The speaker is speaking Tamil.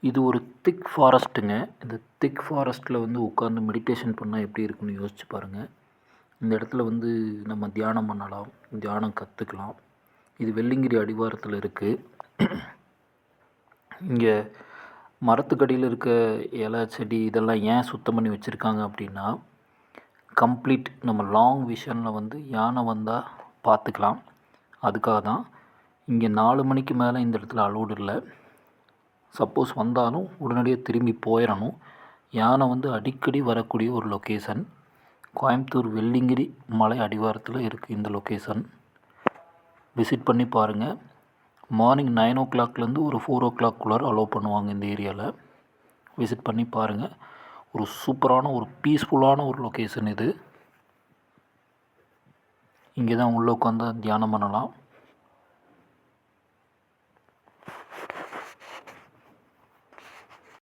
இது ஒரு திக் ஃபாரஸ்ட்டுங்க. இந்த திக் ஃபாரஸ்ட்டில் வந்து உட்காந்து மெடிடேஷன் பண்ணால் எப்படி இருக்குன்னு யோசிச்சு பாருங்கள். இந்த இடத்துல வந்து நம்ம தியானம் பண்ணலாம், தியானம் கற்றுக்கலாம். இது வெள்ளிங்கிரி அடிவாரத்தில் இருக்குது. இங்கே மரத்துக்கடியில் இருக்க இலை செடி இதெல்லாம் ஏன் சுத்தம் பண்ணி வச்சுருக்காங்க அப்படின்னா, கம்ப்ளீட் நம்ம லாங் விஷனில் வந்து யானை வந்தால் பார்த்துக்கலாம். அதுக்காக தான். இங்கே 4 மணிக்கு மேலே இந்த இடத்துல அலோடு இல்லை. சப்போஸ் வந்தாலும் உடனடியாக திரும்பி போயிடணும். யானை வந்து அடிக்கடி வரக்கூடிய ஒரு லொக்கேஷன். கோயம்புத்தூர் வெள்ளிங்கிரி மலை அடிவாரத்தில் இருக்குது இந்த லொக்கேஷன். விசிட் பண்ணி பாருங்கள். மார்னிங் 9 o'clockலேருந்து ஒரு 4 o'clock அலோவ் பண்ணுவாங்க இந்த ஏரியாவில். விசிட் பண்ணி பாருங்கள். ஒரு சூப்பரான ஒரு பீஸ்ஃபுல்லான ஒரு லொக்கேஷன் இது. இங்கே தான் உள்ளே உட்காந்து தியானம் பண்ணலாம்.